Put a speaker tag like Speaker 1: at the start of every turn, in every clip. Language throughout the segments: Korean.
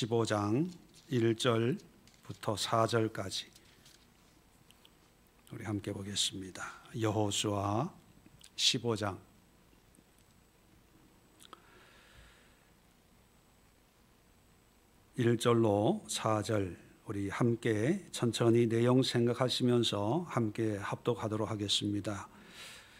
Speaker 1: 15장 1절부터 4절까지 우리 함께 보겠습니다. 여호수아 15장 1절로 4절 우리 함께 천천히 내용 생각하시면서 함께 합독하도록 하겠습니다.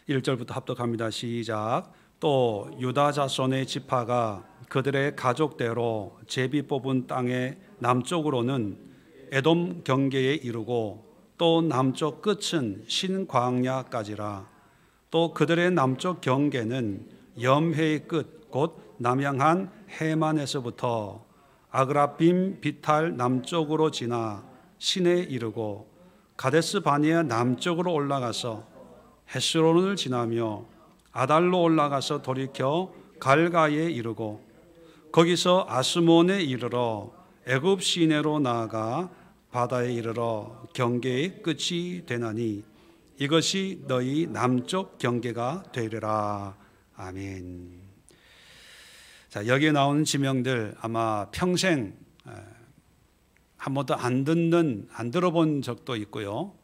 Speaker 1: 1절부터 합독합니다. 시작. 또 유다 자손의 지파가 그들의 가족대로 제비 뽑은 땅의 남쪽으로는 에돔 경계에 이르고 또 남쪽 끝은 신광야까지라. 또 그들의 남쪽 경계는 염해의 끝 곧 남양한 해만에서부터 아그라빔 비탈 남쪽으로 지나 신에 이르고 가데스 바네아 남쪽으로 올라가서 헤스론을 지나며 아달로 올라가서 돌이켜 갈가에 이르고 거기서 아스몬에 이르러 애굽 시내로 나아가 바다에 이르러 경계의 끝이 되나니 이것이 너희 남쪽 경계가 되리라. 아멘. 자, 여기에 나오는 지명들 아마 평생 한 번도 안 들어본 적도 있고요.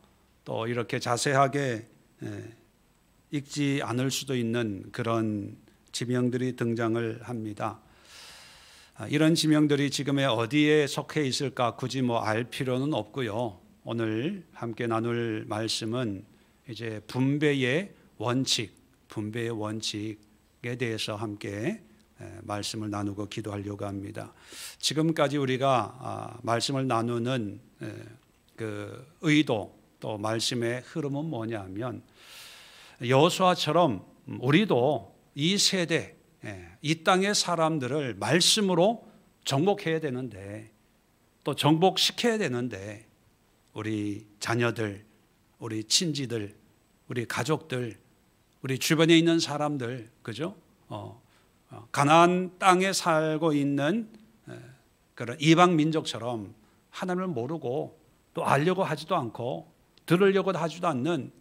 Speaker 1: 또 이렇게 자세하게 읽지 않을 수도 있는 그런 지명들이 등장을 합니다. 이런 지명들이 지금의 어디에 속해 있을까 굳이 알 필요는 없고요. 오늘 함께 나눌 말씀은 이제 분배의 원칙에 대해서 함께 말씀을 나누고 기도하려고 합니다. 지금까지 우리가 말씀을 나누는 그 의도 또 말씀의 흐름은 뭐냐면 여호수아처럼 우리도 이 세대 이 땅의 사람들을 말씀으로 정복해야 되는데 또 정복시켜야 되는데 우리 자녀들, 우리 친지들, 우리 가족들, 우리 주변에 있는 사람들, 그죠? 가나안 땅에 살고 있는 그런 이방 민족처럼 하나님을 모르고 또 알려고 하지도 않고 들으려고 하지도 않는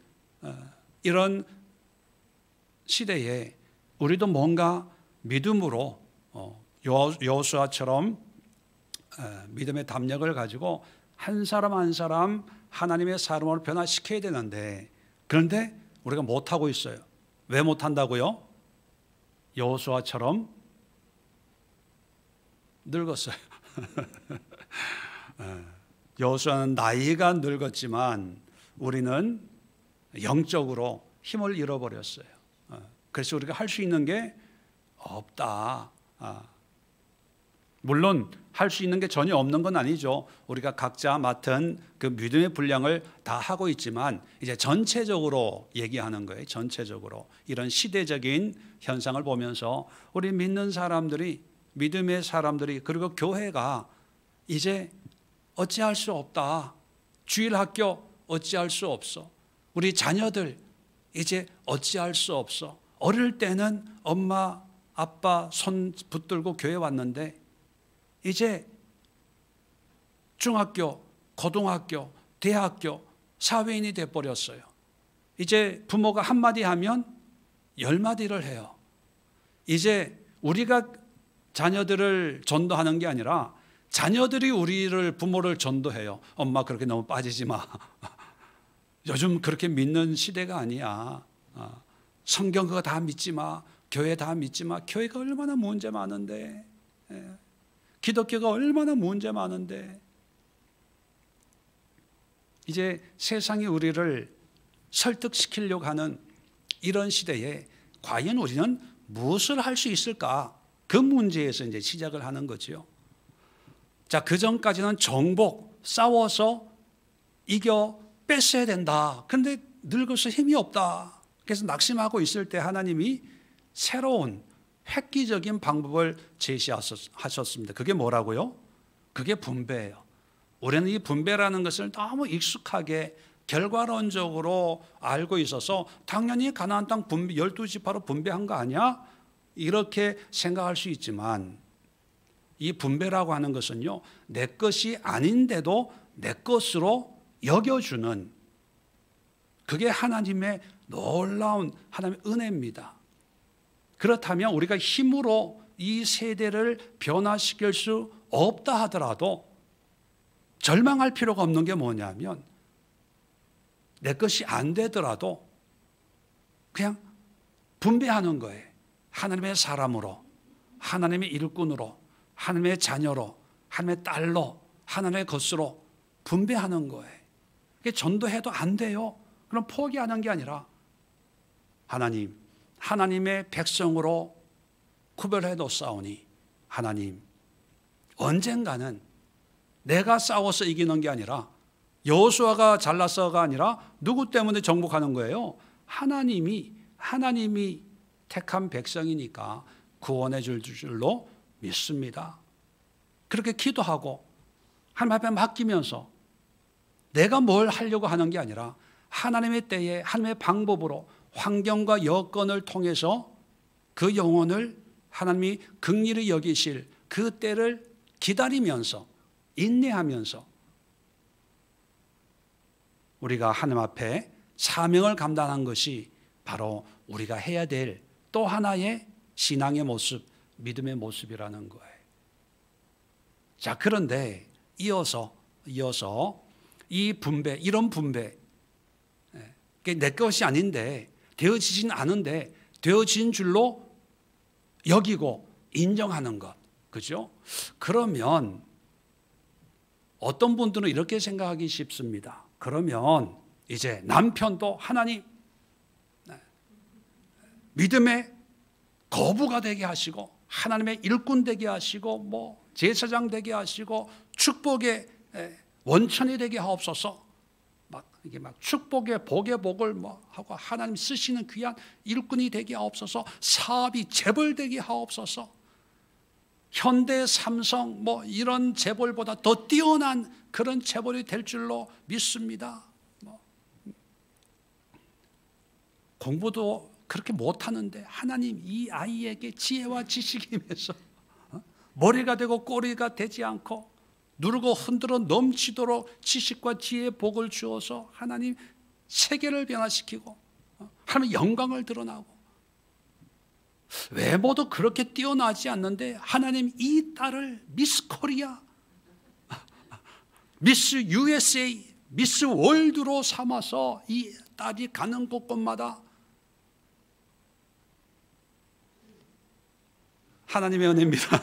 Speaker 1: 이런 시대에 우리도 뭔가 믿음으로 여호수아처럼 믿음의 담력을 가지고 한 사람 한 사람 하나님의 사람으로 변화시켜야 되는데 그런데 우리가 못하고 있어요. 왜 못한다고요? 여호수아처럼 늙었어요. 여호수아는 나이가 늙었지만 우리는 영적으로 힘을 잃어버렸어요. 그래서 우리가 할 수 있는 게 없다. 물론 할 수 있는 게 전혀 없는 건 아니죠. 우리가 각자 맡은 그 믿음의 분량을 다 하고 있지만 이제 전체적으로 얘기하는 거예요. 전체적으로 이런 시대적인 현상을 보면서 우리 믿는 사람들이 믿음의 사람들이 그리고 교회가 이제 어찌할 수 없다. 주일학교 어찌할 수 없어. 우리 자녀들 이제 어찌할 수 없어. 어릴 때는 엄마 아빠 손 붙들고 교회 왔는데 이제 중학교, 고등학교, 대학교, 사회인이 돼버렸어요. 이제 부모가 한마디 하면 10마디를 해요. 이제 우리가 자녀들을 전도하는 게 아니라 자녀들이 부모를 전도해요. 엄마 그렇게 너무 빠지지 마. 요즘 그렇게 믿는 시대가 아니야. 성경 그거 다 믿지 마. 교회 다 믿지 마. 교회가 얼마나 문제 많은데. 기독교가 얼마나 문제 많은데. 이제 세상이 우리를 설득시키려고 하는 이런 시대에 과연 우리는 무엇을 할 수 있을까? 그 문제에서 이제 시작을 하는 거죠. 자, 그 전까지는 정복, 싸워서 이겨 뺐어야 된다. 그런데 늙어서 힘이 없다. 그래서 낙심하고 있을 때 하나님이 새로운 획기적인 방법을 제시하셨습니다. 그게 뭐라고요? 그게 분배예요. 우리는 이 분배라는 것을 너무 익숙하게 결과론적으로 알고 있어서 당연히 가나안 땅 12지파로 분배한 거 아니야? 이렇게 생각할 수 있지만 이 분배라고 하는 것은요, 내 것이 아닌데도 내 것으로 여겨주는 그게 하나님의 놀라운 하나님의 은혜입니다. 그렇다면 우리가 힘으로 이 세대를 변화시킬 수 없다 하더라도 절망할 필요가 없는 게 뭐냐면 내 것이 안 되더라도 그냥 분배하는 거예요. 하나님의 사람으로, 하나님의 일꾼으로, 하나님의 자녀로, 하나님의 딸로, 하나님의 것으로 분배하는 거예요. 전도해도 안 돼요. 그럼 포기하는 게 아니라 하나님, 하나님의 백성으로 구별해 놓사오니 하나님, 언젠가는 내가 싸워서 이기는 게 아니라 여호수아가 잘나서가 아니라 누구 때문에 정복하는 거예요? 하나님이 택한 백성이니까 구원해 줄 줄로 믿습니다. 그렇게 기도하고 하나님 앞에 맡기면서 내가 뭘 하려고 하는 게 아니라 하나님의 때에 하나님의 방법으로 환경과 여건을 통해서 그 영혼을 하나님이 긍휼히 여기실 그 때를 기다리면서 인내하면서 우리가 하나님 앞에 사명을 감당한 것이 바로 우리가 해야 될 또 하나의 신앙의 모습, 믿음의 모습이라는 거예요. 자, 그런데 이어서 이 분배, 이런 분배, 내 것이 아닌데 되어지진 않은데 되어진 줄로 여기고 인정하는 것, 그죠? 그러면 어떤 분들은 이렇게 생각하기 쉽습니다. 그러면 이제 남편도 하나님 믿음의 거부가 되게 하시고 하나님의 일꾼 되게 하시고 뭐 제사장 되게 하시고 축복의 원천이 되게 하옵소서. 이게 막 축복의 복의 복을 뭐 하고 하나님 쓰시는 귀한 일꾼이 되게 하옵소서. 사업이 재벌되게 하옵소서. 현대 삼성 뭐 이런 재벌보다 더 뛰어난 그런 재벌이 될 줄로 믿습니다. 공부도 그렇게 못하는데 하나님 이 아이에게 지혜와 지식이 임해서 머리가 되고 꼬리가 되지 않고 누르고 흔들어 넘치도록 지식과 지혜의 복을 주어서 하나님 세계를 변화시키고 하나님 영광을 드러나고 외모도 그렇게 뛰어나지 않는데 하나님 이 딸을 미스 코리아, 미스 USA, 미스 월드로 삼아서 이 딸이 가는 곳곳마다 하나님의 은혜입니다.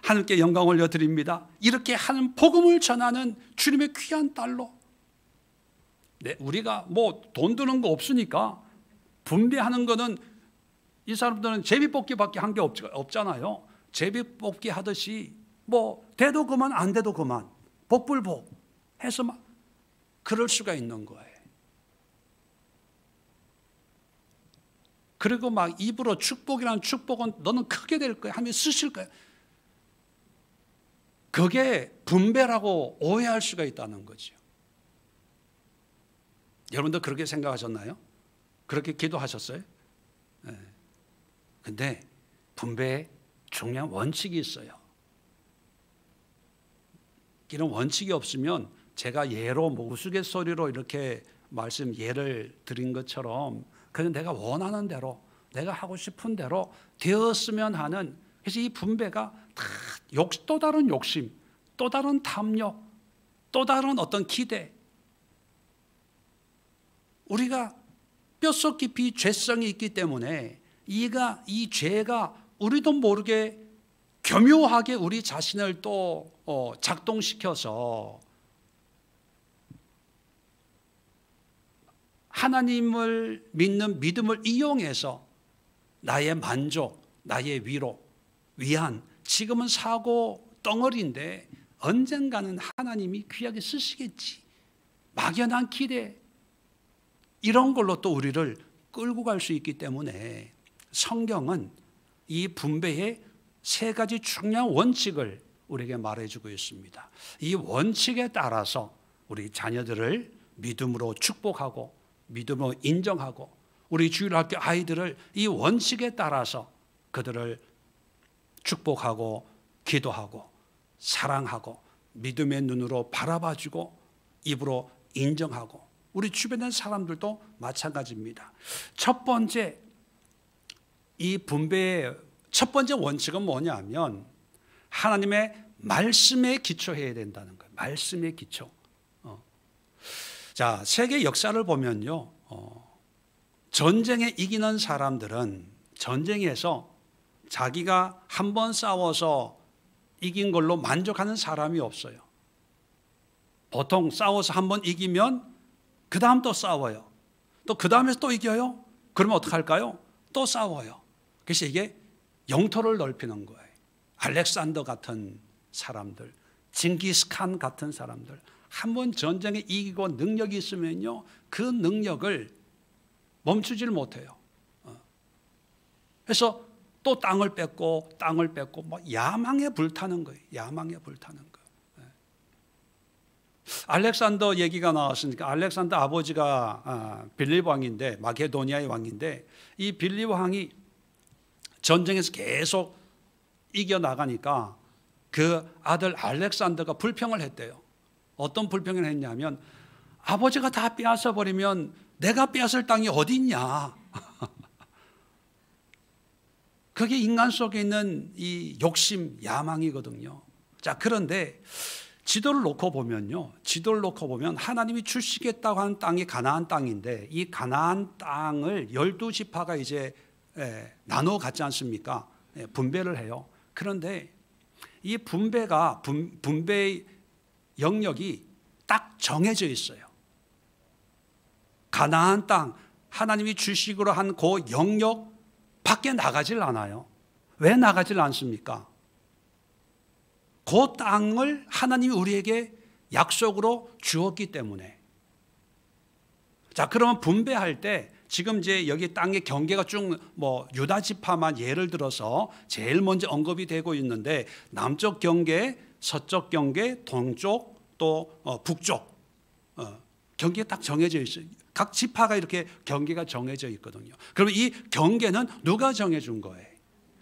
Speaker 1: 하나님께 영광 올려드립니다. 이렇게 하는 복음을 전하는 주님의 귀한 딸로 우리가 뭐 돈 드는 거 없으니까 분배하는 거는 이 사람들은 제비뽑기밖에 한 게 없잖아요. 제비뽑기 하듯이 뭐 돼도 그만 안 돼도 그만 복불복 해서 막 그럴 수가 있는 거예요. 그리고 막 입으로 축복이라는 축복은 너는 크게 될 거야 하면 쓰실 거야. 그게 분배라고 오해할 수가 있다는 거죠. 여러분도 그렇게 생각하셨나요? 그렇게 기도하셨어요? 네. 근데 분배에 중요한 원칙이 있어요. 이런 원칙이 없으면 제가 예로 뭐 우스갯소리로 이렇게 예를 드린 것처럼 그냥 내가 원하는 대로 내가 하고 싶은 대로 되었으면 하는, 그래서 이 분배가 다 또 다른 욕심, 또 다른 탐욕, 또 다른 어떤 기대, 우리가 뼛속 깊이 죄성이 있기 때문에 이 죄가 우리도 모르게 교묘하게 우리 자신을 또 작동시켜서 하나님을 믿는 믿음을 이용해서 나의 만족, 나의 위로, 위안, 지금은 사고 덩어리인데 언젠가는 하나님이 귀하게 쓰시겠지, 막연한 기대, 이런 걸로 또 우리를 끌고 갈 수 있기 때문에 성경은 이 분배의 세 가지 중요한 원칙을 우리에게 말해주고 있습니다. 이 원칙에 따라서 우리 자녀들을 믿음으로 축복하고 믿음으로 인정하고 우리 주일학교 아이들을 이 원칙에 따라서 그들을 축복하고 기도하고 사랑하고 믿음의 눈으로 바라봐주고 입으로 인정하고 우리 주변의 사람들도 마찬가지입니다. 첫 번째, 이 분배의 첫 번째 원칙은 뭐냐면 하나님의 말씀에 기초해야 된다는 거예요. 말씀에 기초. 자, 세계 역사를 보면요, 전쟁에 이기는 사람들은 전쟁에서 자기가 한 번 싸워서 이긴 걸로 만족하는 사람이 없어요. 보통 싸워서 한 번 이기면 그 다음 또 싸워요. 또 그 다음에 또 이겨요. 그러면 어떡할까요? 또 싸워요. 그래서 이게 영토를 넓히는 거예요. 알렉산더 같은 사람들, 징기스칸 같은 사람들, 한 번 전쟁에 이기고 능력이 있으면요, 그 능력을 멈추지를 못해요. 그래서 또 땅을 뺏고 뭐 야망에 불타는 거예요. 야망에 불타는 거예요. 알렉산더 얘기가 나왔으니까, 알렉산더 아버지가 빌립 왕인데, 마게도니아의 왕인데, 이 빌립 왕이 전쟁에서 계속 이겨나가니까 그 아들 알렉산더가 불평을 했대요. 어떤 불평을 했냐면, 아버지가 다 빼앗아 버리면 내가 빼앗을 땅이 어디 있냐. 그게 인간 속에 있는 이 욕심, 야망이거든요. 자, 그런데 지도를 놓고 보면요, 지도를 놓고 보면 하나님이 주시겠다고 하는 땅이 가나안 땅인데, 이 가나안 땅을 12지파가 이제 나눠 갖지 않습니까? 분배를 해요. 그런데 이 분배의 영역이 딱 정해져 있어요. 가나안 땅, 하나님이 주식으로 한 그 영역 밖에 나가질 않아요. 왜 나가질 않습니까? 그 땅을 하나님이 우리에게 약속으로 주었기 때문에. 자, 그러면 분배할 때 지금 이제 여기 땅의 경계가 쭉 뭐 유다 지파만 예를 들어서 제일 먼저 언급이 되고 있는데, 남쪽 경계, 서쪽 경계, 동쪽 또 북쪽 경계가 딱 정해져 있어요. 각 지파가 이렇게 경계가 정해져 있거든요. 그러면 이 경계는 누가 정해준 거예요?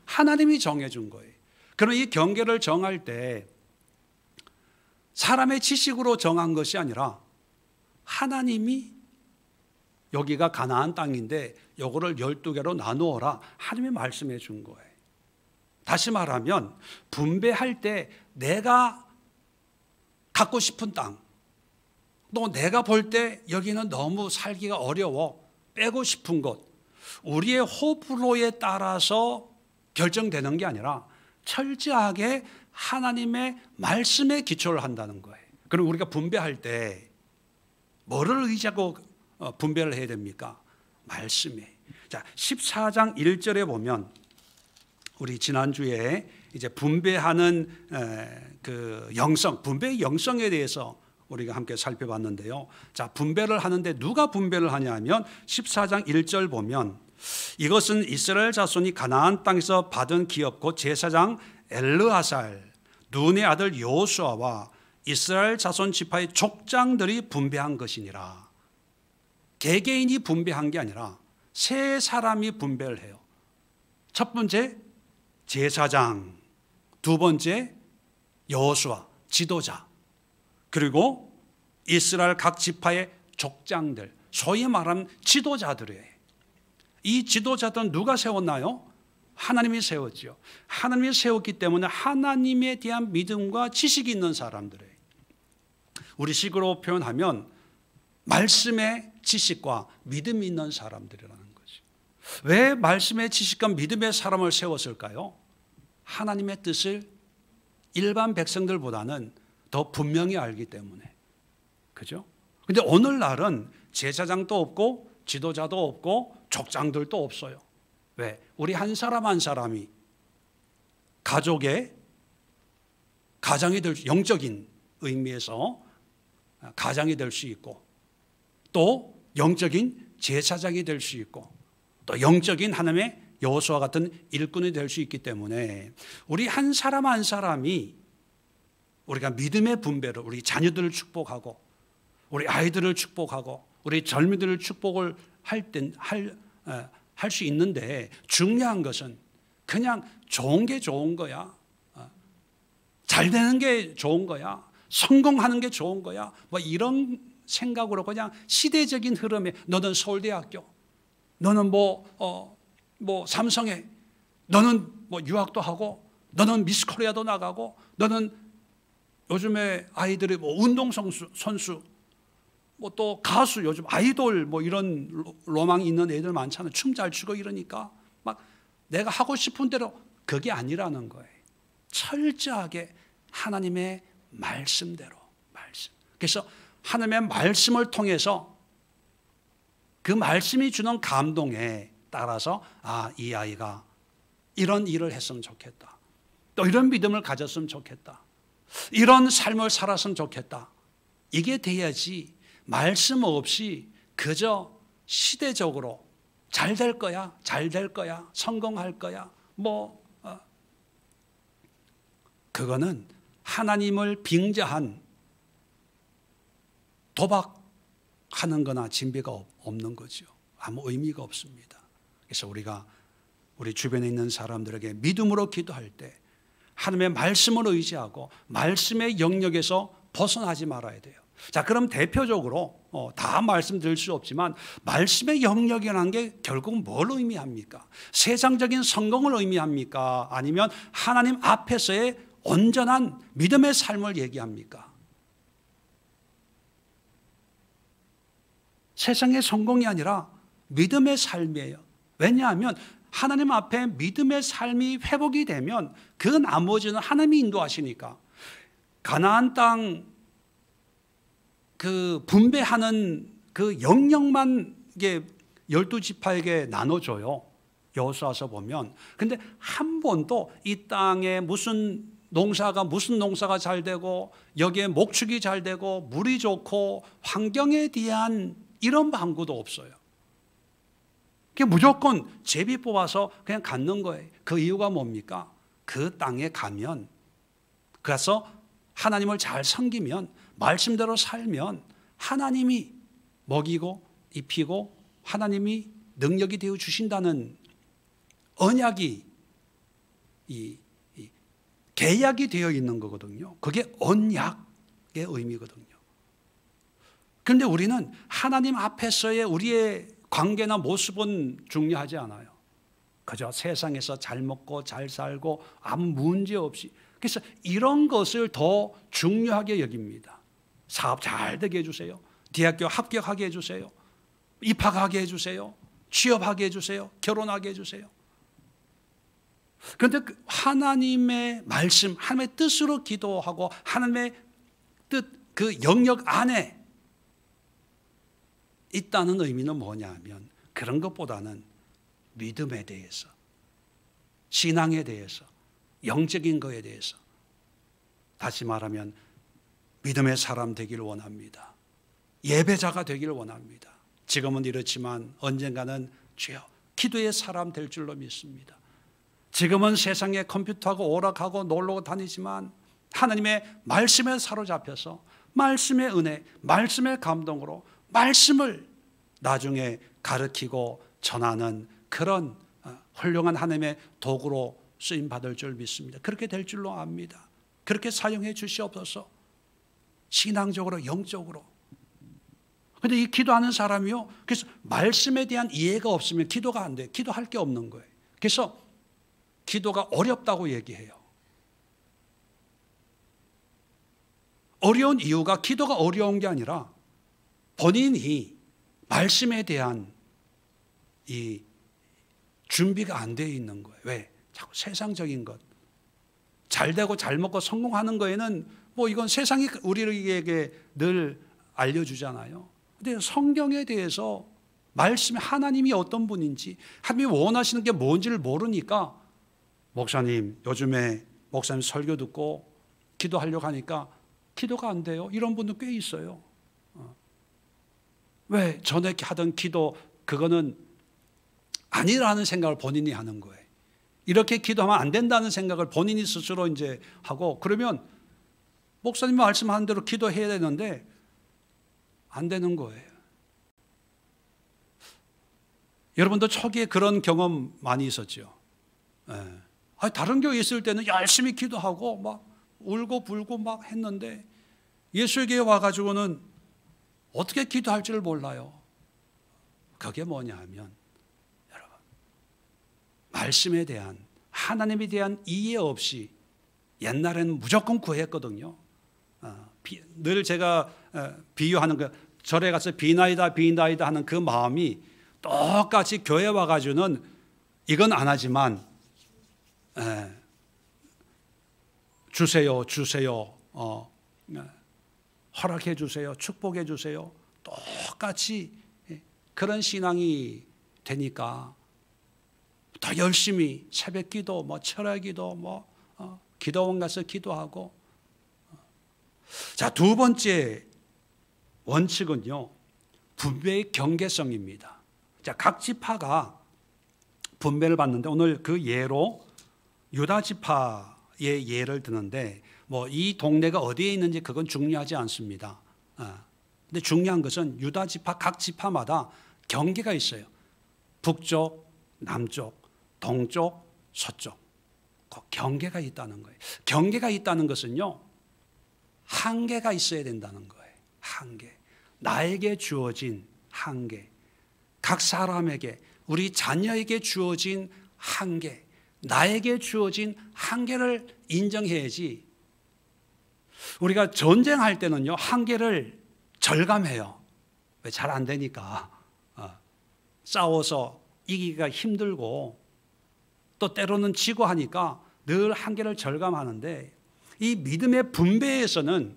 Speaker 1: 하나님이 정해준 거예요. 그럼 이 경계를 정할 때 사람의 지식으로 정한 것이 아니라 하나님이, 여기가 가나안 땅인데 요거를 12개로 나누어라, 하나님이 말씀해 준 거예요. 다시 말하면 분배할 때 내가 갖고 싶은 땅, 또 내가 볼 때 여기는 너무 살기가 어려워, 빼고 싶은 곳, 우리의 호불호에 따라서 결정되는 게 아니라 철저하게 하나님의 말씀에 기초를 한다는 거예요. 그럼 우리가 분배할 때 뭐를 의지하고 분배를 해야 됩니까? 말씀에. 자, 14장 1절에 보면, 우리 지난주에 이제 분배하는 그 영성, 분배의 영성에 대해서 우리가 함께 살펴봤는데요. 자, 분배를 하는데 누가 분배를 하냐면 14장 1절 보면, 이것은 이스라엘 자손이 가나안 땅에서 받은 기업 곧 제사장 엘르아살, 눈의 아들 여호수아와 이스라엘 자손 지파의 족장들이 분배한 것이니라. 개개인이 분배한 게 아니라 세 사람이 분배를 해요. 첫 번째 제사장, 두 번째 여호수아 지도자, 그리고 이스라엘 각 지파의 족장들, 소위 말하는 지도자들이에요. 이 지도자들은 누가 세웠나요? 하나님이 세웠죠. 하나님이 세웠기 때문에 하나님에 대한 믿음과 지식이 있는 사람들이에요. 우리식으로 표현하면 말씀의 지식과 믿음이 있는 사람들이라는 거죠. 왜 말씀의 지식과 믿음의 사람을 세웠을까요? 하나님의 뜻을 일반 백성들보다는 더 분명히 알기 때문에. 그죠? 근데 오늘날은 제사장도 없고 지도자도 없고 족장들도 없어요. 왜? 우리 한 사람 한 사람이 가족의 가장이 될 수, 영적인 의미에서 가장이 될 수 있고, 또 영적인 제사장이 될 수 있고, 또 영적인 하나님의 여호수아 같은 일꾼이 될 수 있기 때문에 우리 한 사람 한 사람이 우리가 믿음의 분배를, 우리 자녀들을 축복하고 우리 아이들을 축복하고 우리 젊은이들을 축복을 할 수 있는데, 중요한 것은 그냥 좋은 게 좋은 거야, 잘 되는 게 좋은 거야, 성공하는 게 좋은 거야, 뭐 이런 생각으로 그냥 시대적인 흐름에 너는 서울대학교, 너는 뭐 삼성에, 너는 뭐 유학도 하고, 너는 미스 코리아도 나가고, 너는 요즘에 아이들이 뭐 운동선수, 뭐 또 가수, 요즘 아이돌 뭐 이런 로망이 있는 애들 많잖아요. 춤 잘 추고 이러니까 막 내가 하고 싶은 대로. 그게 아니라는 거예요. 철저하게 하나님의 말씀대로. 말씀. 그래서 하나님의 말씀을 통해서 그 말씀이 주는 감동에 따라서 이 아이가 이런 일을 했으면 좋겠다. 또 이런 믿음을 가졌으면 좋겠다. 이런 삶을 살았으면 좋겠다. 이게 돼야지 말씀 없이 그저 시대적으로 잘 될 거야, 잘 될 거야, 성공할 거야. 그거는 하나님을 빙자한 도박하는 거나 진비가 없는 거죠. 아무 의미가 없습니다. 그래서 우리가 우리 주변에 있는 사람들에게 믿음으로 기도할 때 하나님의 말씀을 의지하고 말씀의 영역에서 벗어나지 말아야 돼요. 자, 그럼 대표적으로 다 말씀드릴 수 없지만 말씀의 영역이라는 게 결국 뭘 의미합니까? 세상적인 성공을 의미합니까? 아니면 하나님 앞에서의 온전한 믿음의 삶을 얘기합니까? 세상의 성공이 아니라 믿음의 삶이에요. 왜냐하면 하나님 앞에 믿음의 삶이 회복이 되면 그 나머지는 하나님이 인도하시니까. 가나안 땅 그 분배하는 그 영역만 이게 12지파에게 나눠줘요. 여호수아서 보면. 근데 한 번도 이 땅에 무슨 농사가 잘 되고 여기에 목축이 잘 되고 물이 좋고 환경에 대한 이런 방구도 없어요. 그게 무조건 제비 뽑아서 그냥 갖는 거예요. 그 이유가 뭡니까? 그 땅에 가면, 그래서 하나님을 잘 섬기면, 말씀대로 살면 하나님이 먹이고 입히고 하나님이 능력이 되어 주신다는 언약이 계약이 되어 있는 거거든요. 그게 언약의 의미거든요. 그런데 우리는 하나님 앞에서의 우리의 관계나 모습은 중요하지 않아요. 그저 세상에서 잘 먹고 잘 살고 아무 문제 없이. 그래서 이런 것을 더 중요하게 여깁니다. 사업 잘 되게 해주세요. 대학교 합격하게 해주세요. 입학하게 해주세요. 취업하게 해주세요. 결혼하게 해주세요. 그런데 하나님의 말씀, 하나님의 뜻으로 기도하고 하나님의 뜻, 그 영역 안에 있다는 의미는 뭐냐 하면 그런 것보다는 믿음에 대해서, 신앙에 대해서, 영적인 것에 대해서, 다시 말하면 믿음의 사람 되기를 원합니다. 예배자가 되기를 원합니다. 지금은 이렇지만 언젠가는 주여 기도의 사람 될 줄로 믿습니다. 지금은 세상에 컴퓨터하고 오락하고 놀러 다니지만 하나님의 말씀에 사로잡혀서 말씀의 은혜, 말씀의 감동으로 말씀을 나중에 가르치고 전하는 그런 훌륭한 하나님의 도구로 쓰임받을 줄 믿습니다. 그렇게 될 줄로 압니다. 그렇게 사용해 주시옵소서. 신앙적으로, 영적으로. 그런데 이 기도하는 사람이요, 그래서 말씀에 대한 이해가 없으면 기도가 안 돼요. 기도할 게 없는 거예요. 그래서 기도가 어렵다고 얘기해요. 어려운 이유가 기도가 어려운 게 아니라 본인이 말씀에 대한 이 준비가 안 되어 있는 거예요. 왜? 자꾸 세상적인 것, 잘 되고 잘 먹고 성공하는 거에는 뭐 이건 세상이 우리에게 늘 알려주잖아요. 근데 성경에 대해서 말씀에 하나님이 어떤 분인지, 하나님이 원하시는 게 뭔지를 모르니까 목사님, 요즘에 목사님 설교 듣고 기도하려고 하니까 기도가 안 돼요. 이런 분도 꽤 있어요. 왜? 전에 하던 기도 그거는 아니라는 생각을 본인이 하는 거예요. 이렇게 기도하면 안 된다는 생각을 본인이 스스로 이제 하고, 그러면 목사님 말씀하는 대로 기도해야 되는데 안 되는 거예요. 여러분도 초기에 그런 경험 많이 있었죠. 다른 교회 있을 때는 열심히 기도하고 막 울고 불고 막 했는데 예수의 교회 와가지고는 어떻게 기도할지를 몰라요. 그게 뭐냐 하면 여러분, 말씀에 대한 하나님에 대한 이해 없이 옛날에는 무조건 구했거든요. 늘 제가 비유하는 거, 절에 가서 비나이다 비나이다 하는 그 마음이 똑같이 교회 와가지고는 이건 안 하지만 주세요 주세요, 허락해 주세요, 축복해 주세요, 똑같이 그런 신앙이 되니까 더 열심히 새벽기도, 뭐 철야기도, 기도원 가서 기도하고. 자, 두 번째 원칙은요, 분배의 경계성입니다. 자, 각 지파가 분배를 받는데 오늘 그 예로 유다 지파의 예를 드는데 이 동네가 어디에 있는지 그건 중요하지 않습니다. 근데 중요한 것은 유다 지파 각 지파마다 경계가 있어요. 북쪽, 남쪽, 동쪽, 서쪽. 그 경계가 있다는 거예요. 경계가 있다는 것은요, 한계가 있어야 된다는 거예요. 한계. 나에게 주어진 한계. 각 사람에게, 우리 자녀에게 주어진 한계. 나에게 주어진 한계를 인정해야지. 우리가 전쟁할 때는요, 한계를 절감해요. 왜? 잘 안 되니까. 싸워서 이기기가 힘들고 또 때로는 지고 하니까 늘 한계를 절감하는데, 이 믿음의 분배에서는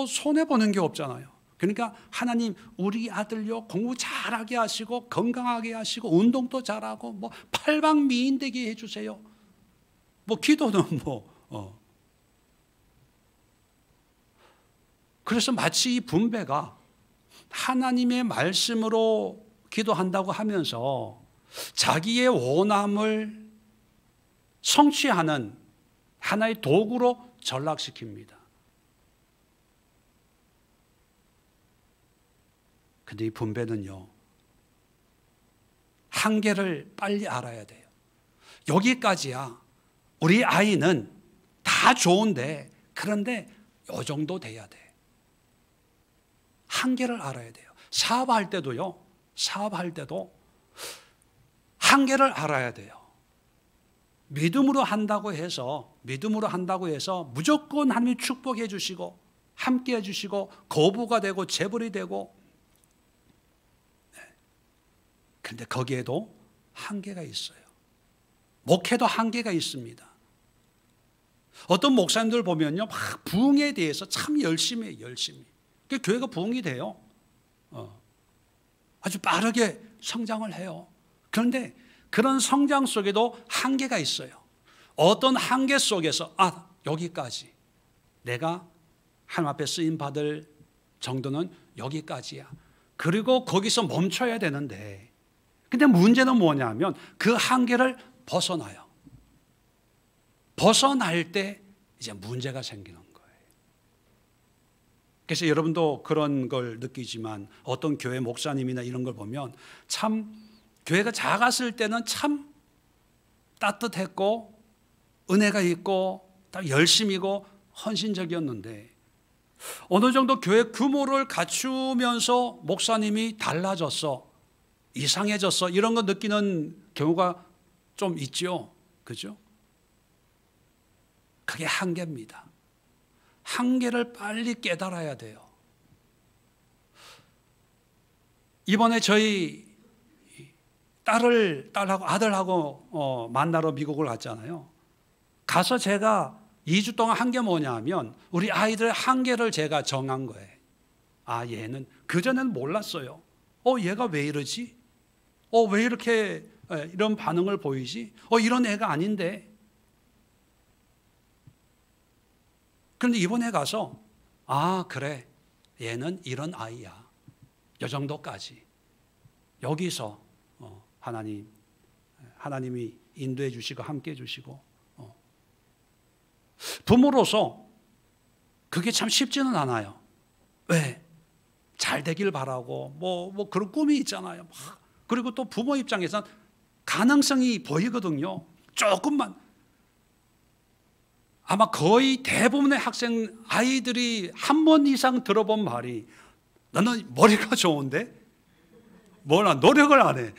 Speaker 1: 손해보는 게 없잖아요. 그러니까 하나님, 우리 아들요 공부 잘하게 하시고 건강하게 하시고 운동도 잘하고 팔방미인되게 해주세요. 기도는 그래서 마치 이 분배가 하나님의 말씀으로 기도한다고 하면서 자기의 원함을 성취하는 하나의 도구로 전락시킵니다. 근데 이 분배는요, 한계를 빨리 알아야 돼요. 여기까지야. 우리 아이는 다 좋은데, 그런데 이 정도 돼야 돼. 한계를 알아야 돼요. 사업할 때도요, 사업할 때도 한계를 알아야 돼요. 믿음으로 한다고 해서 무조건 하나님이 축복해 주시고 함께 해 주시고 거부가 되고 재벌이 되고, 그런데 거기에도 한계가 있어요. 목회도 한계가 있습니다. 어떤 목사님들 보면요, 막 부흥에 대해서 참 열심히 해요. 열심히. 교회가 부흥이 돼요. 아주 빠르게 성장을 해요. 그런데 그런 성장 속에도 한계가 있어요. 어떤 한계 속에서 여기까지, 내가 하나님 앞에 쓰임 받을 정도는 여기까지야. 그리고 거기서 멈춰야 되는데, 근데 문제는 뭐냐면 그 한계를 벗어나요. 벗어날 때 이제 문제가 생기는 거예요. 그래서 여러분도 그런 걸 느끼지만, 어떤 교회 목사님이나 이런 걸 보면 참 교회가 작았을 때는 참 따뜻했고 은혜가 있고 열심이고 헌신적이었는데, 어느 정도 교회 규모를 갖추면서 목사님이 달라졌어, 이상해졌어, 이런 거 느끼는 경우가 좀 있죠. 그죠? 그게 한계입니다. 한계를 빨리 깨달아야 돼요. 이번에 저희 딸하고 아들하고 만나러 미국을 갔잖아요. 가서 제가 2주 동안 한 게 뭐냐면, 우리 아이들의 한계를 제가 정한 거예요. 얘는 그전에는 몰랐어요. 얘가 왜 이러지? 왜 이렇게 이런 반응을 보이지? 이런 애가 아닌데. 그런데 이번에 가서 그래, 얘는 이런 아이야. 이 정도까지. 여기서 하나님이 인도해 주시고 함께 해 주시고, 부모로서 그게 참 쉽지는 않아요. 왜? 잘 되길 바라고 그런 꿈이 있잖아요. 그리고 또 부모 입장에서는 가능성이 보이거든요. 조금만. 아마 거의 대부분의 학생 아이들이 한 번 이상 들어본 말이, 너는 머리가 좋은데 뭐라 노력을 안 해.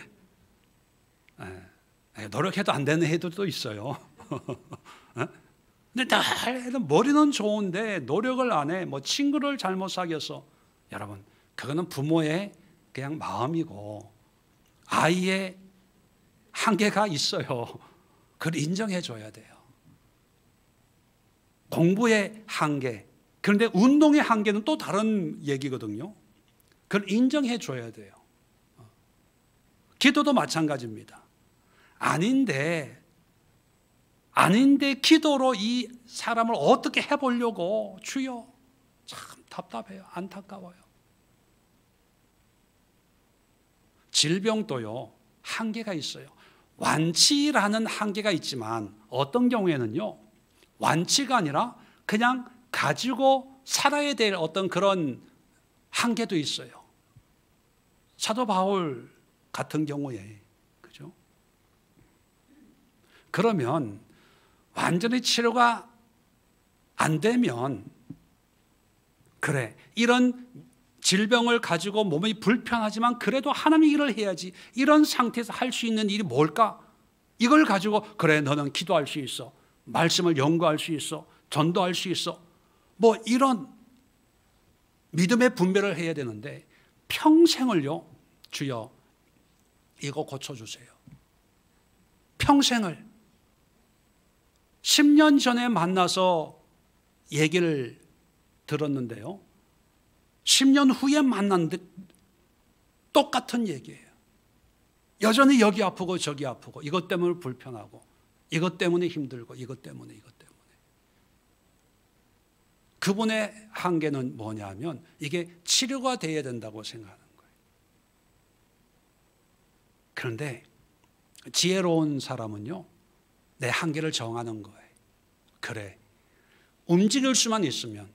Speaker 1: 노력해도 안 되는 애들도 있어요. 근데 다 머리는 좋은데 노력을 안 해. 뭐 친구를 잘못 사귀어서. 여러분, 그거는 부모의 그냥 마음이고 아이의 한계가 있어요. 그걸 인정해 줘야 돼요. 공부의 한계. 그런데 운동의 한계는 또 다른 얘기거든요. 그걸 인정해 줘야 돼요. 기도도 마찬가지입니다. 아닌데 기도로 이 사람을 어떻게 해보려고 주여, 참 답답해요. 안타까워요. 질병도요, 한계가 있어요. 완치라는 한계가 있지만 어떤 경우에는요, 완치가 아니라 그냥 가지고 살아야 될 어떤 그런 한계도 있어요. 사도 바울 같은 경우에, 그죠? 그러면 완전히 치료가 안 되면, 그래, 이런 질병을 가지고 몸이 불편하지만 그래도 하나님의 일을 해야지, 이런 상태에서 할 수 있는 일이 뭘까? 이걸 가지고, 그래, 너는 기도할 수 있어, 말씀을 연구할 수 있어, 전도할 수 있어, 뭐 이런 믿음의 분별을 해야 되는데, 평생을요, 주여 이거 고쳐주세요. 평생을. 10년 전에 만나서 얘기를 들었는데요, 10년 후에 만났는데 똑같은 얘기예요. 여전히 여기 아프고 저기 아프고, 이것 때문에 불편하고, 이것 때문에 힘들고, 이것 때문에. 그분의 한계는 뭐냐면 이게 치료가 돼야 된다고 생각하는 거예요. 그런데 지혜로운 사람은요, 내 한계를 정하는 거예요. 그래, 움직일 수만 있으면,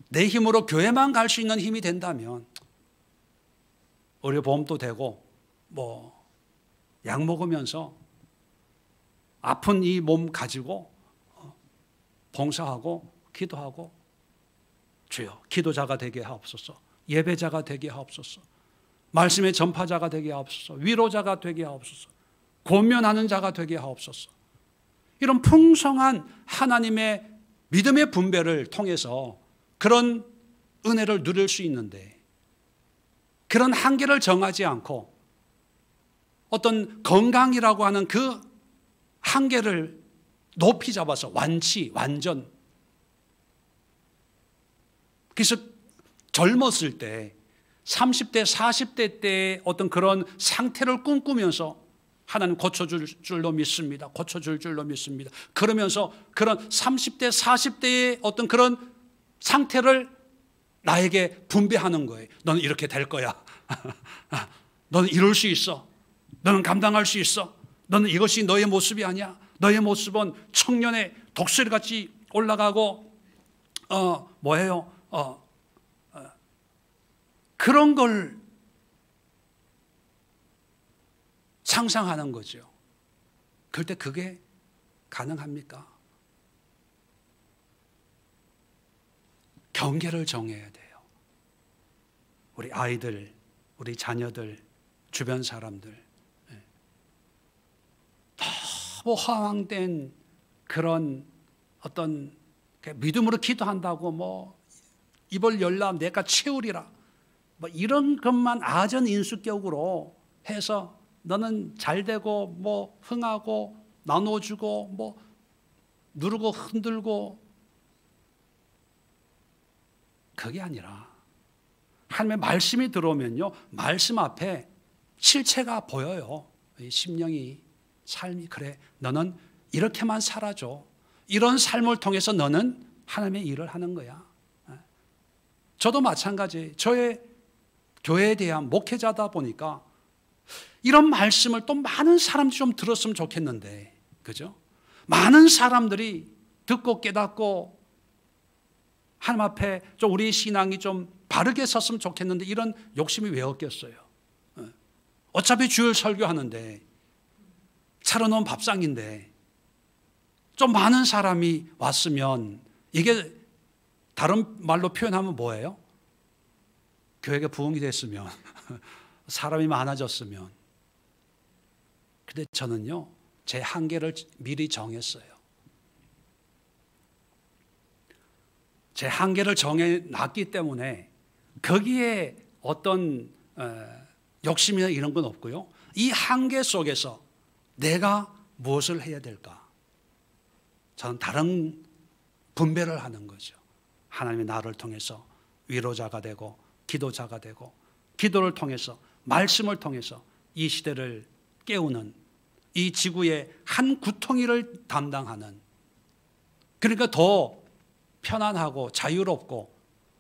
Speaker 1: 내 힘으로 교회만 갈 수 있는 힘이 된다면 의료보험도 되고, 뭐 약 먹으면서 아픈 이 몸 가지고 봉사하고 기도하고, 주여 기도자가 되게 하옵소서, 예배자가 되게 하옵소서, 말씀의 전파자가 되게 하옵소서, 위로자가 되게 하옵소서, 권면하는 자가 되게 하옵소서. 이런 풍성한 하나님의 믿음의 분배를 통해서 그런 은혜를 누릴 수 있는데, 그런 한계를 정하지 않고 어떤 건강이라고 하는 그 한계를 높이 잡아서 완치, 완전. 그래서 젊었을 때 30대, 40대 때의 어떤 그런 상태를 꿈꾸면서 하나님 고쳐줄 줄로 믿습니다. 고쳐줄 줄로 믿습니다. 그러면서 그런 30대, 40대의 어떤 그런 상태를 나에게 분배하는 거예요. 너는 이렇게 될 거야. 너는 이룰 수 있어. 너는 감당할 수 있어. 너는 이것이 너의 모습이 아니야. 너의 모습은 청년의 독수리같이 올라가고 그런 걸 상상하는 거죠. 그럴 때 그게 가능합니까? 경계를 정해야 돼요. 우리 아이들, 우리 자녀들, 주변 사람들, 너무 허황된 그런 어떤 믿음으로 기도한다고 뭐 입을 열라 내가 채우리라, 뭐 이런 것만 아전인수격으로 해서 너는 잘되고 뭐 흥하고 나눠주고 뭐 누르고 흔들고, 그게 아니라 하나님의 말씀이 들어오면요, 말씀 앞에 실체가 보여요. 이 심령이, 삶이, 그래 너는 이렇게만 살아줘. 이런 삶을 통해서 너는 하나님의 일을 하는 거야. 저도 마찬가지. 저의 교회에 대한 목회자다 보니까 이런 말씀을 또 많은 사람들이 좀 들었으면 좋겠는데, 그죠? 많은 사람들이 듣고 깨닫고 하나님 앞에 좀 우리 신앙이 좀 바르게 섰으면 좋겠는데, 이런 욕심이 왜 없겠어요? 어차피 주일 설교하는데, 차려놓은 밥상인데 좀 많은 사람이 왔으면, 이게 다른 말로 표현하면 뭐예요? 교회가 부흥이 됐으면 사람이 많아졌으면. 근데 저는요, 제 한계를 미리 정했어요. 제 한계를 정해놨기 때문에 거기에 어떤 욕심이나 이런 건 없고요. 이 한계 속에서 내가 무엇을 해야 될까? 저는 다른 분배를 하는 거죠. 하나님이 나를 통해서 위로자가 되고 기도자가 되고 기도를 통해서 말씀을 통해서 이 시대를 깨우는 이 지구의 한 구덩이를 담당하는, 그러니까 더 편안하고 자유롭고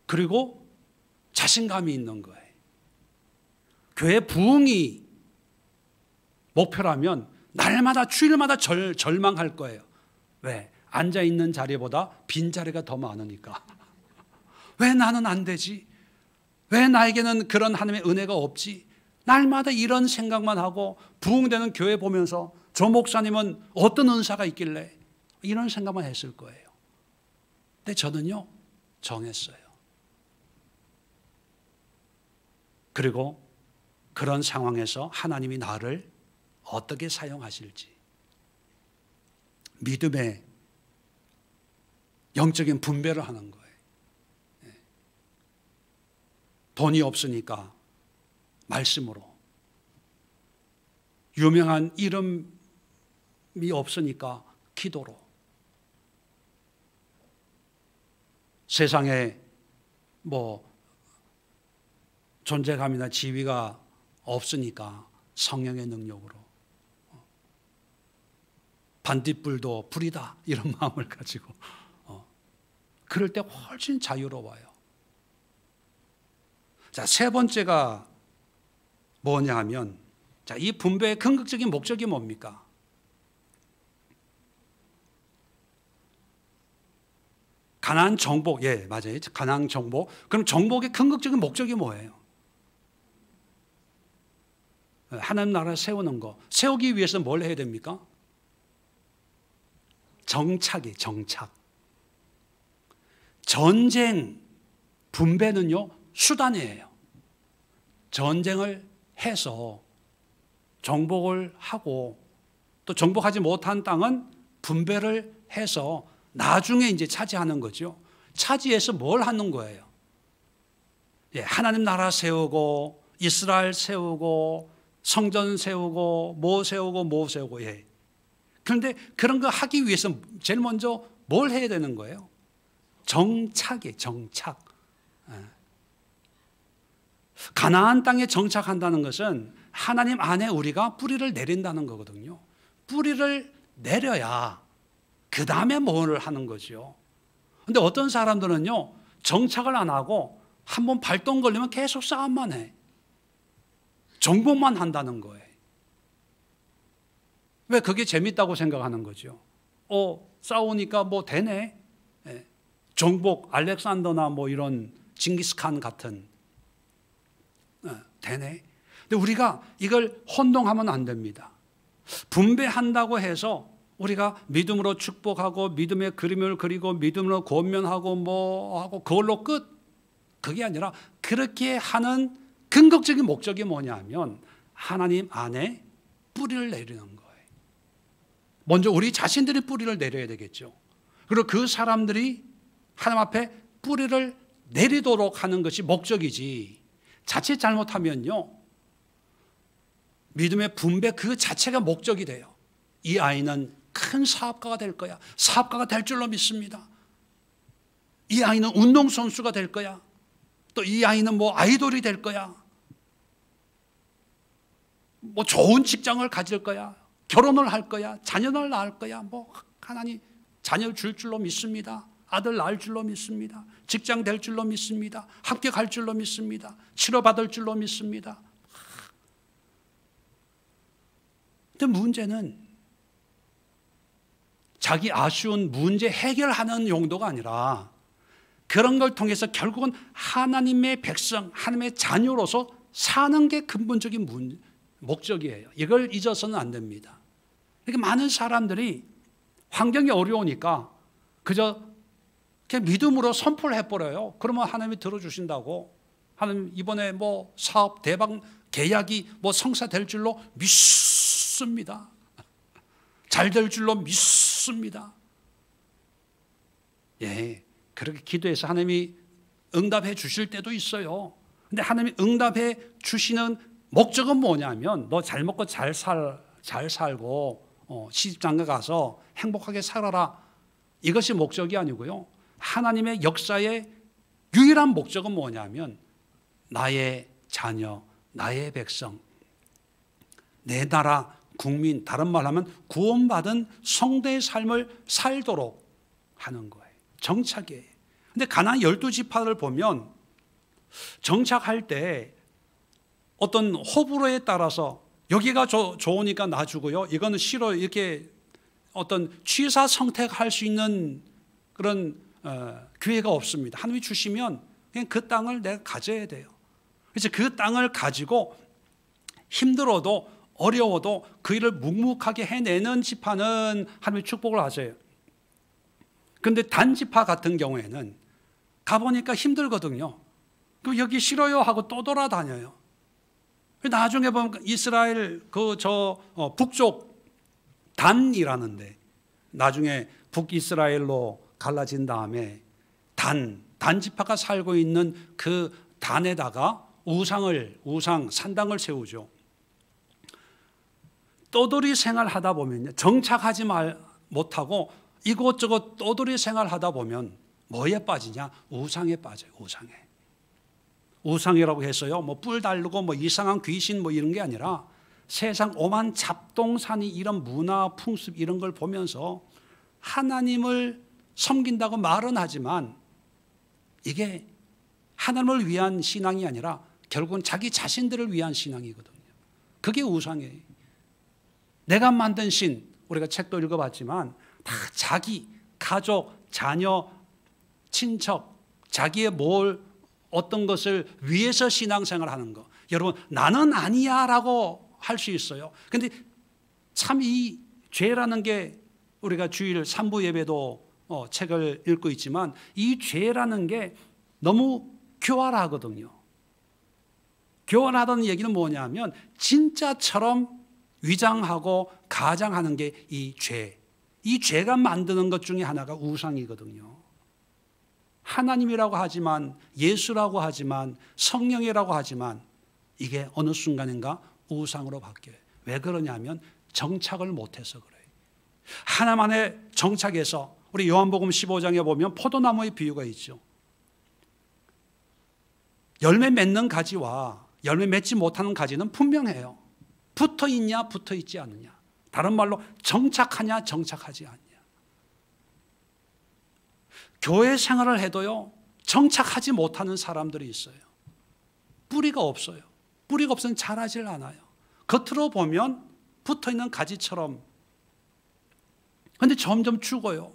Speaker 1: 그리고 자신감이 있는 거예요. 교회 부흥이 목표라면 날마다 주일마다 절망할 거예요. 왜? 앉아있는 자리보다 빈 자리가 더 많으니까. 왜 나는 안 되지? 왜 나에게는 그런 하나님의 은혜가 없지? 날마다 이런 생각만 하고 부흥되는 교회 보면서 저 목사님은 어떤 은사가 있길래 이런 생각만 했을 거예요. 근데 저는요, 정했어요. 그리고 그런 상황에서 하나님이 나를 어떻게 사용하실지, 믿음의 영적인 분배를 하는 거예요. 돈이 없으니까 말씀으로, 유명한 이름이 없으니까 기도로, 세상에 뭐 존재감이나 지위가 없으니까 성령의 능력으로, 반딧불도 불이다 이런 마음을 가지고 그럴 때 훨씬 자유로워요. 자, 세 번째가 뭐냐 하면, 자, 이 분배의 궁극적인 목적이 뭡니까? 가나안 정복, 예, 맞아요. 가나안 정복. 그럼 정복의 궁극적인 목적이 뭐예요? 하나님 나라 세우는 거. 세우기 위해서 뭘 해야 됩니까? 정착이, 정착. 전쟁, 분배는요, 수단이에요. 전쟁을 해서 정복을 하고, 또 정복하지 못한 땅은 분배를 해서 나중에 이제 차지하는 거죠. 차지해서 뭘 하는 거예요? 예, 하나님 나라 세우고, 이스라엘 세우고, 성전 세우고, 뭐 세우고, 뭐 세우고, 예. 그런데 그런 거 하기 위해서 제일 먼저 뭘 해야 되는 거예요? 정착이에요, 정착. 가나안 땅에 정착한다는 것은 하나님 안에 우리가 뿌리를 내린다는 거거든요. 뿌리를 내려야 그 다음에 뭘 하는 거죠. 그런데 어떤 사람들은요, 정착을 안 하고 한번 발동 걸리면 계속 싸움만 해. 정복만 한다는 거예요. 왜? 그게 재밌다고 생각하는 거죠. 싸우니까 뭐 되네. 예. 정복, 알렉산더나 뭐 이런 징기스칸 같은 되네. 근데 우리가 이걸 혼동하면 안 됩니다. 분배한다고 해서 우리가 믿음으로 축복하고 믿음의 그림을 그리고 믿음으로 권면하고 뭐 하고 그걸로 끝. 그게 아니라 그렇게 하는 근거적인 목적이 뭐냐면 하나님 안에 뿌리를 내리는 거예요. 먼저 우리 자신들이 뿌리를 내려야 되겠죠. 그리고 그 사람들이 하나님 앞에 뿌리를 내리도록 하는 것이 목적이지, 자칫 잘못하면요, 믿음의 분배 그 자체가 목적이 돼요. 이 아이는 큰 사업가가 될 거야. 사업가가 될 줄로 믿습니다. 이 아이는 운동선수가 될 거야. 또 이 아이는 뭐 아이돌이 될 거야. 뭐 좋은 직장을 가질 거야. 결혼을 할 거야. 자녀를 낳을 거야. 뭐 하나님 자녀 줄 줄로 믿습니다. 아들 낳을 줄로 믿습니다. 직장 될 줄로 믿습니다. 합격할 줄로 믿습니다. 치료받을 줄로 믿습니다. 근데 문제는 자기 아쉬운 문제 해결하는 용도가 아니라 그런 걸 통해서 결국은 하나님의 백성, 하나님의 자녀로서 사는 게 근본적인 목적이에요. 이걸 잊어서는 안 됩니다. 그러니까 많은 사람들이 환경이 어려우니까 그저 그냥 믿음으로 선포를 해버려요. 그러면 하나님이 들어주신다고. 하나님 이번에 뭐 사업 대박 계약이 뭐 성사될 줄로 믿습니다. 잘 될 줄로 믿습니다. 예, 그렇게 기도해서 하나님이 응답해 주실 때도 있어요. 근데 하나님이 응답해 주시는 목적은 뭐냐면 너 잘 먹고 잘 살고 시집장가 가서 행복하게 살아라, 이것이 목적이 아니고요. 하나님의 역사의 유일한 목적은 뭐냐면 나의 자녀, 나의 백성, 내 나라 국민, 다른 말로 하면 구원받은 성도의 삶을 살도록 하는 거예요. 정착이에요. 근데 가나안 12지파를 보면 정착할 때 어떤 호불호에 따라서 여기가 좋으니까 놔주고요, 이거는 싫어, 이렇게 어떤 취사 선택할 수 있는 그런 기회가 없습니다. 하나님이 주시면 그냥 그 땅을 내가 가져야 돼요. 그래서 그 땅을 가지고 힘들어도 어려워도 그 일을 묵묵하게 해내는 지파는 하나님이 축복을 하세요. 그런데 단지파 같은 경우에는 가보니까 힘들거든요. 그럼 여기 싫어요 하고 또 돌아다녀요. 나중에 보면 이스라엘 북쪽 단이라는데, 나중에 북이스라엘로 갈라진 다음에 단지파가 살고 있는 그 단에다가 산당을 세우죠. 떠돌이 생활하다 보면요, 정착하지 못하고 이곳저곳 떠돌이 생활하다 보면 뭐에 빠지냐? 우상에 빠져요. 우상이라고 해서요, 뿔 달고 이상한 귀신 이런 게 아니라 세상 오만 잡동사니 이런 문화 풍습 이런 걸 보면서 하나님을 섬긴다고 말은 하지만 이게 하나님을 위한 신앙이 아니라 결국은 자기 자신들을 위한 신앙이거든요. 그게 우상이에요. 내가 만든 신, 우리가 책도 읽어봤지만 다 자기, 가족, 자녀, 친척, 자기의 어떤 것을 위해서 신앙생활 하는 거. 여러분, 나는 아니야 라고 할 수 있어요. 근데 참 이 죄라는 게, 우리가 주일 3부 예배도 책을 읽고 있지만 이 죄라는 게 너무 교활하거든요. 교활하다는 얘기는 뭐냐면 진짜처럼 위장하고 가장하는 게 이 죄. 이 죄가 만드는 것 중에 하나가 우상이거든요. 하나님이라고 하지만, 예수라고 하지만, 성령이라고 하지만 이게 어느 순간인가 우상으로 바뀌어요. 왜 그러냐면 정착을 못해서 그래요. 하나님 안에 정착해서, 우리 요한복음 15장에 보면 포도나무의 비유가 있죠. 열매 맺는 가지와 열매 맺지 못하는 가지는 분명해요. 붙어 있냐 붙어 있지 않느냐. 다른 말로 정착하냐 정착하지 않냐. 교회 생활을 해도요, 정착하지 못하는 사람들이 있어요. 뿌리가 없어요. 뿌리가 없으면 자라질 않아요. 겉으로 보면 붙어 있는 가지처럼, 그런데 점점 죽어요.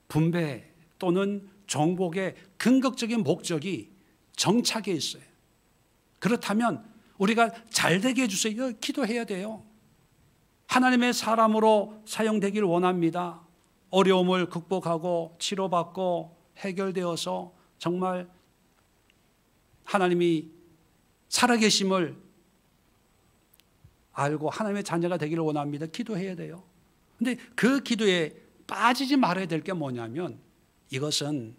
Speaker 1: 분배 또는 정복의 근거적인 목적이 정착에 있어요. 그렇다면 우리가 잘되게 해주세요. 기도해야 돼요. 하나님의 사람으로 사용되길 원합니다. 어려움을 극복하고 치료받고 해결되어서 정말 하나님이 살아계심을 알고 하나님의 자녀가 되기를 원합니다. 기도해야 돼요. 그런데 그 기도에 빠지지 말아야 될 게 뭐냐면, 이것은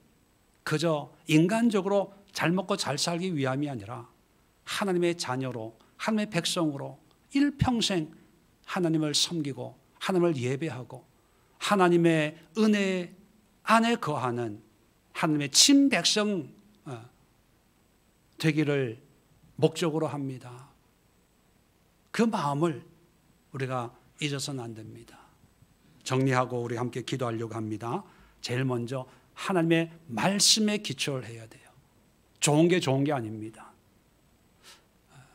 Speaker 1: 그저 인간적으로 잘 먹고 잘 살기 위함이 아니라 하나님의 자녀로, 하나님의 백성으로 일평생 하나님을 섬기고 하나님을 예배하고 하나님의 은혜 안에 거하는 하나님의 친백성 되기를 목적으로 합니다. 그 마음을 우리가 잊어서는 안 됩니다. 정리하고 우리 함께 기도하려고 합니다. 제일 먼저 하나님의 말씀에 기초를 해야 돼요. 좋은 게 좋은 게 아닙니다.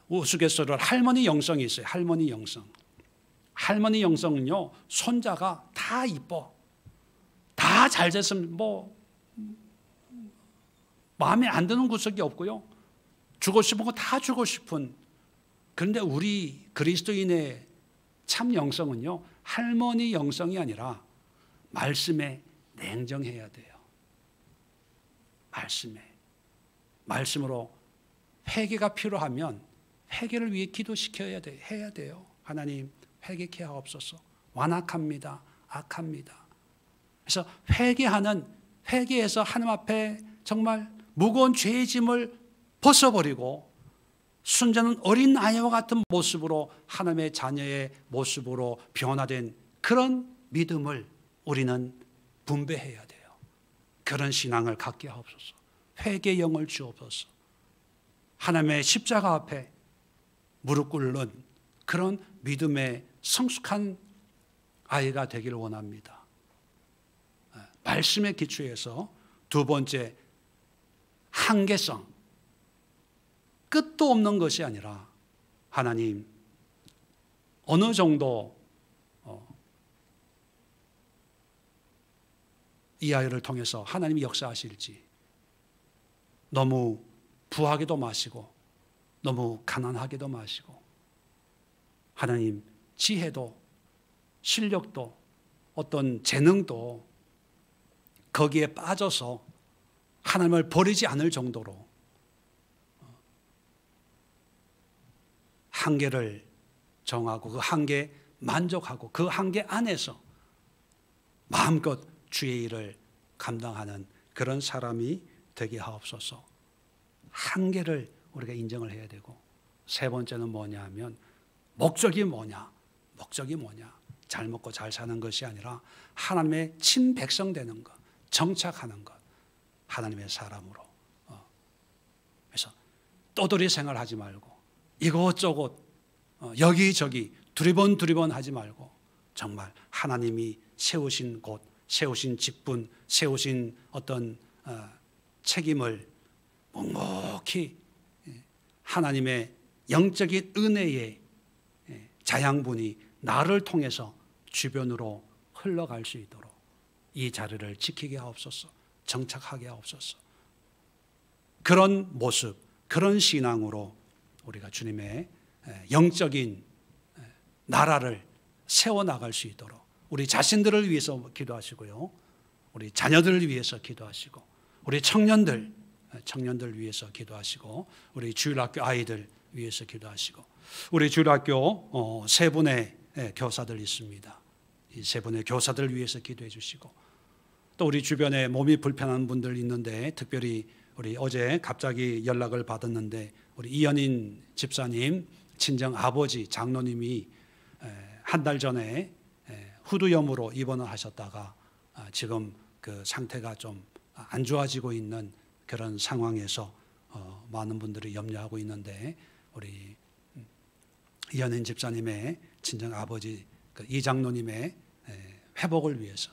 Speaker 1: 우스갯소리로 할머니 영성이 있어요. 할머니 영성. 할머니 영성은요, 손자가 다 이뻐, 다 잘 됐으면 마음에 안 드는 구석이 없고요, 주고 싶은 거 다 주고 싶은. 그런데 우리 그리스도인의 참 영성은요, 할머니 영성이 아니라 말씀에 냉정해야 돼요. 말씀으로 회개가 필요하면 회개를 위해 기도시켜야 돼, 해야 돼요. 하나님 회개케 하옵소서. 완악합니다. 악합니다. 그래서 회개해서 하나님 앞에 정말 무거운 죄의 짐을 벗어버리고 순전한 어린 아이와 같은 모습으로 하나님의 자녀의 모습으로 변화된 그런 믿음을 우리는 분배해야 돼요. 그런 신앙을 갖게 하옵소서. 회개의 영을 주옵소서. 하나님의 십자가 앞에 무릎 꿇는 그런 믿음의 성숙한 아이가 되기를 원합니다. 말씀의 기초에서 두 번째, 한계성. 끝도 없는 것이 아니라 하나님 어느 정도 이 아이를 통해서 하나님이 역사하실지, 너무 부하게도 마시고 너무 가난하게도 마시고, 하나님 지혜도 실력도 어떤 재능도 거기에 빠져서 하나님을 버리지 않을 정도로 한계를 정하고 그 한계에 만족하고 그 한계 안에서 마음껏 주의 일을 감당하는 그런 사람이 되게 하옵소서. 한계를 우리가 인정을 해야 되고, 세 번째는 뭐냐 하면 목적이 뭐냐? 목적이 뭐냐? 잘 먹고 잘 사는 것이 아니라 하나님의 친백성 되는 것, 정착하는 것, 하나님의 사람으로. 그래서 떠돌이 생활하지 말고 이곳저곳 여기저기 두리번 하지 말고 정말 하나님이 세우신 곳, 세우신 직분, 세우신 어떤 책임을 묵묵히 하나님의 영적인 은혜의 자양분이 나를 통해서 주변으로 흘러갈 수 있도록 이 자리를 지키게 하옵소서. 정착하게 하옵소서. 그런 모습, 그런 신앙으로 우리가 주님의 영적인 나라를 세워나갈 수 있도록 우리 자신들을 위해서 기도하시고요, 우리 자녀들을 위해서 기도하시고, 우리 청년들 위해서 기도하시고, 우리 주일학교 아이들 위해서 기도하시고, 우리 주일학교 세 분의 교사들 있습니다. 이 세 분의 교사들 위해서 기도해 주시고, 또 우리 주변에 몸이 불편한 분들 있는데, 특별히 우리 어제 갑자기 연락을 받았는데 우리 이현인 집사님 친정 아버지 장로님이 한 달 전에 후두염으로 입원을 하셨다가 지금 그 상태가 좀 안 좋아지고 있는 그런 상황에서 많은 분들이 염려하고 있는데, 우리 이현인 집사님의 친정 아버지 그 이 장로님의 회복을 위해서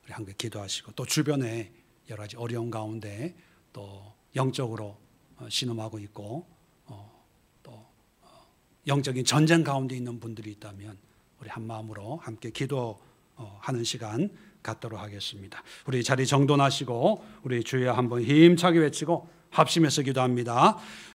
Speaker 1: 우리 함께 기도하시고, 또 주변에 여러 가지 어려운 가운데 또 영적으로 신음하고 있고 또 영적인 전쟁 가운데 있는 분들이 있다면 우리 한 마음으로 함께 기도하는 시간 갖도록 하겠습니다. 우리 자리 정돈하시고 우리 주여 한번 힘차게 외치고 합심해서 기도합니다.